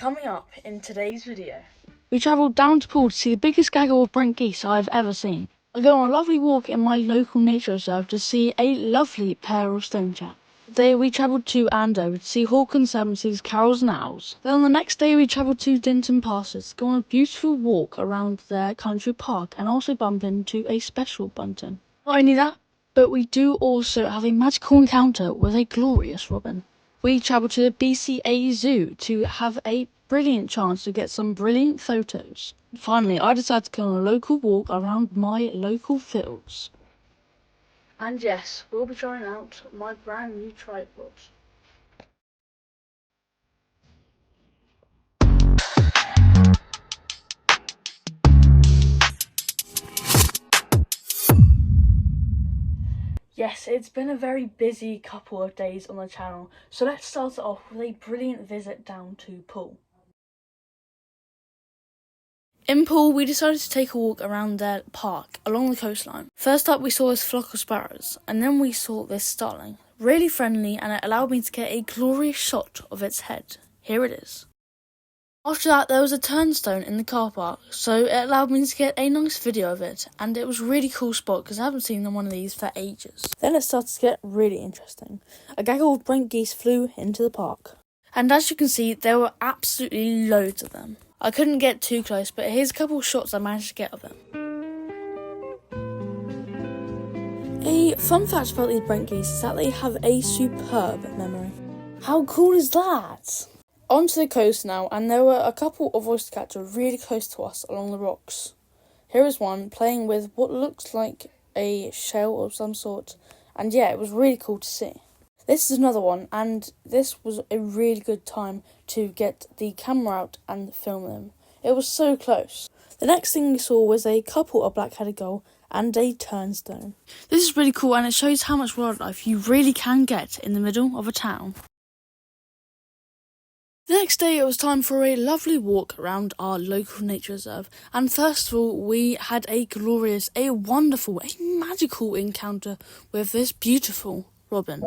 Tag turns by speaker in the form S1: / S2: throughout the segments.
S1: Coming up in today's video,
S2: we travelled down to Poole to see the biggest gaggle of Brent geese I've ever seen. I go on a lovely walk in my local nature reserve to see a lovely pair of stonechat. Today we travelled to Andover to see Hall Conservancy's Carrols and Owls. Then on the next day we travelled to Dinton Pastures to go on a beautiful walk around their country park and also bump into a special bunting. Not only that, but we do also have a magical encounter with a glorious robin. We travelled to the BCA Zoo to have a brilliant chance to get some brilliant photos. Finally, I decided to go on a local walk around my local fields.
S1: and yes, we'll be trying out my brand new tripod. Yes, it's been a very busy couple of days on the channel, so let's start it off with a brilliant visit down to Poole. In Poole, we decided to take a walk around their park along the coastline. First up, we saw this flock of sparrows, and then we saw this starling. Really friendly, and it allowed me to get a glorious shot of its head. Here it is. After that, there was a turnstone in the car park, so it allowed me to get a nice video of it, and it was a really cool spot because I haven't seen one of these for ages. Then it started to get really interesting. A gaggle of Brent geese flew into the park, and as you can see, there were absolutely loads of them. I couldn't get too close, but here's a couple of shots I managed to get of them. A fun fact about these Brent geese is that they have a superb memory. How cool is that? Onto the coast now, and there were a couple of oyster catchers really close to us along the rocks. Here is one playing with what looks like a shell of some sort, and yeah, it was really cool to see. This is another one, and this was a really good time to get the camera out and film them. It was so close. The next thing we saw was a couple of black-headed gull and a turnstone. This is really cool, and it shows how much wildlife you really can get in the middle of a town. The next day it was time for a lovely walk around our local nature reserve, and first of all we had a glorious, a wonderful, a magical encounter with this beautiful robin.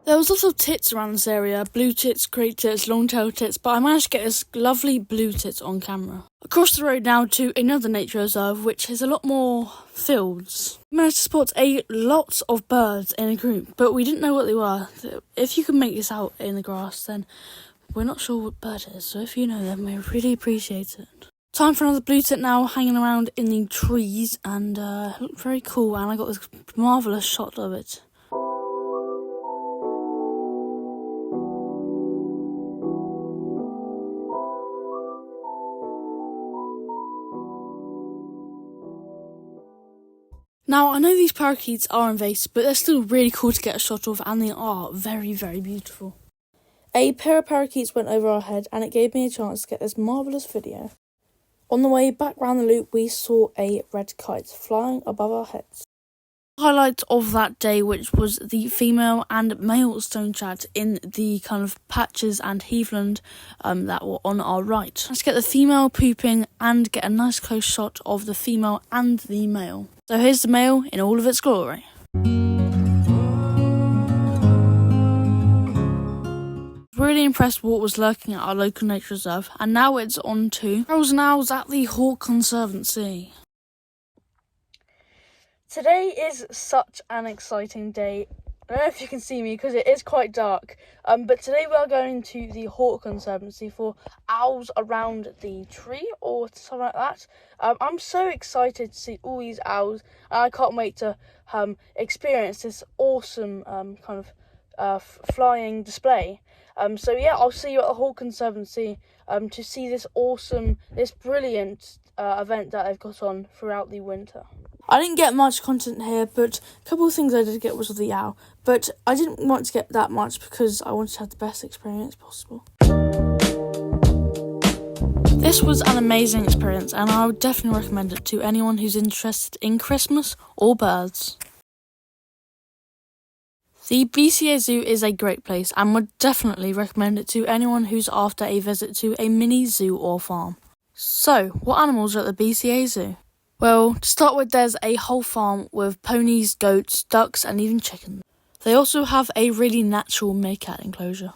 S1: There was lots of tits around this area, blue tits, great tits, long-tailed tits, but I managed to get this lovely blue tits on camera. Across the road now to another nature reserve, which has a lot more fields. We managed to spot a lot of birds in a group, but we didn't know what they were. If you can make this out in the grass, then we're not sure what bird it is, so if you know them, we really appreciate it. Time for another blue tit now, hanging around in the trees, and it looked very cool, and I got this marvellous shot of it. Now, I know these parakeets are invasive, but they're still really cool to get a shot of, and they are very, very beautiful. A pair of parakeets went over our head, and it gave me a chance to get this marvellous video. On the way back round the loop, we saw a red kite flying above our heads. Highlight of that day, which was the female and male stonechat in the kind of patches and heathland that were on our right. Let's get the female pooping and get a nice close shot of the female and the male. So here's the male in all of its glory. Really impressed with what was lurking at our local nature reserve, and now it's on to Carrols and Owls at the Hall Conservancy. Today is such an exciting day. I don't know if you can see me because it is quite dark, but today we are going to the Hawk Conservancy for owls around the tree or something like that. I'm so excited to see all these owls, and I can't wait to experience this awesome kind of flying display. So yeah, I'll see you at the Hawk Conservancy to see this brilliant event that they've got on throughout the winter. I didn't get much content here, but a couple of things I did get was the owl. But I didn't want to get that much because I wanted to have the best experience possible. This was an amazing experience, and I would definitely recommend it to anyone who's interested in Christmas or birds. The BCA Zoo is a great place and would definitely recommend it to anyone who's after a visit to a mini zoo or farm. So, what animals are at the BCA Zoo? Well, to start with, there's a whole farm with ponies, goats, ducks and even chickens. They also have a really natural meerkat enclosure.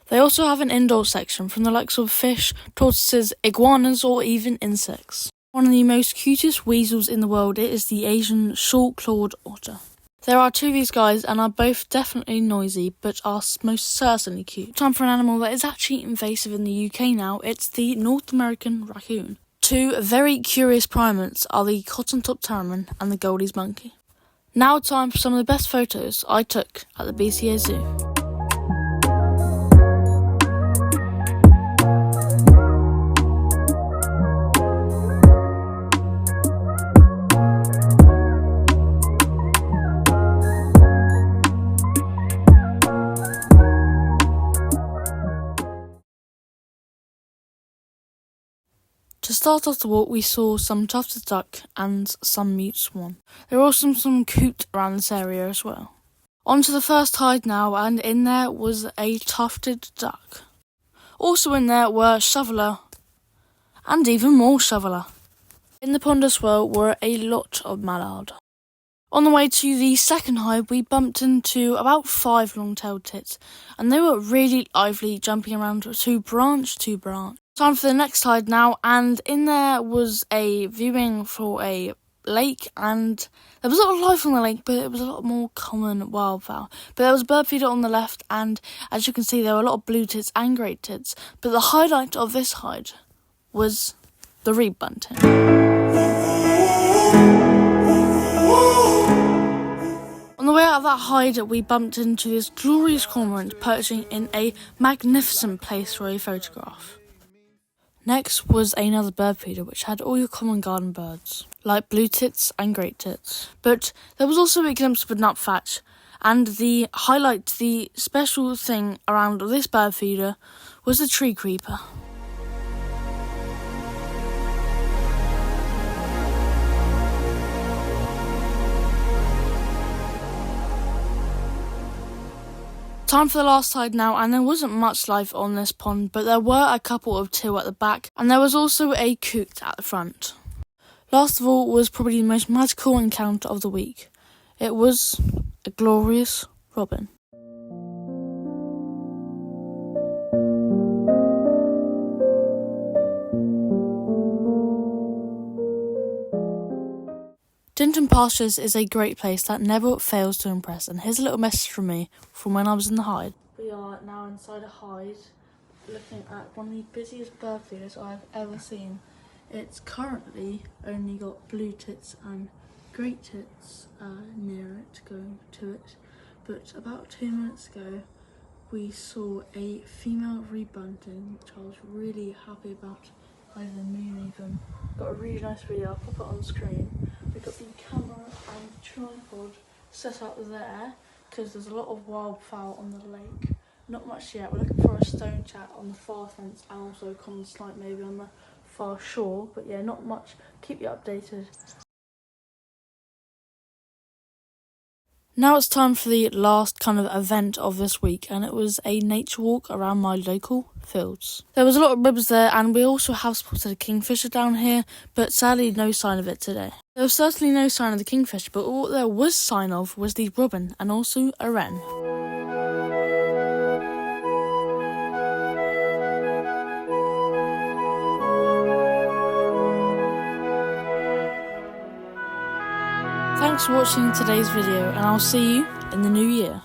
S1: They also have an indoor section from the likes of fish, tortoises, iguanas or even insects. One of the most cutest weasels in the world is the Asian short-clawed otter. There are two of these guys and are both definitely noisy but are most certainly cute. Time for an animal that is actually invasive in the UK now. It's the North American raccoon. Two very curious primates are the cotton-top tamarin and the Goldie's monkey. Now time for some of the best photos I took at the BCA Zoo. To start off the walk, we saw some tufted duck and some mute swan. There were also some coot around this area as well. On to the first hide now, and in there was a tufted duck. Also in there were shoveler and even more shoveler. In the pond as well were a lot of mallard. On the way to the second hide, we bumped into about 5 long-tailed tits, and they were really lively, jumping around to branch to branch. Time for the next hide now, and in there was a viewing for a lake, and there was a lot of life on the lake, but it was a lot more common wildfowl. But there was a bird feeder on the left, and as you can see, there were a lot of blue tits and great tits. But the highlight of this hide was the reed bunting. On the way out of that hide, we bumped into this glorious cormorant perching in a magnificent place for a photograph. Next was another bird feeder which had all your common garden birds, like blue tits and great tits. But there was also a glimpse of a nuthatch, and the highlight, the special thing around this bird feeder was the tree creeper. Time for the last hide now, and there wasn't much life on this pond, but there were a couple of teal at the back, and there was also a coot at the front. Last of all was probably the most magical encounter of the week. It was a glorious robin. Dinton Pastures is a great place that never fails to impress, and here's a little message from me from when I was in the hide. We are now inside a hide, looking at one of the busiest bird feeders I've ever seen. It's currently only got blue tits and great tits near it, going to it, but about 2 minutes ago we saw a female rebunting, which I was really happy about. Over the moon even. Got a really nice video, I'll pop it on the screen. We've got the camera and tripod set up there because there's a lot of wildfowl on the lake. Not much yet, we're looking for a stone chat on the far fence and also a common snipe maybe on the far shore, but yeah, not much. Keep you updated. Now it's time for the last kind of event of this week, and it was a nature walk around my local fields. There was a lot of ribs there, and we also have spotted a kingfisher down here, but sadly no sign of it today. There was certainly no sign of the kingfisher, but what there was sign of was the robin and also a wren. Thanks for watching today's video, and I'll see you in the new year.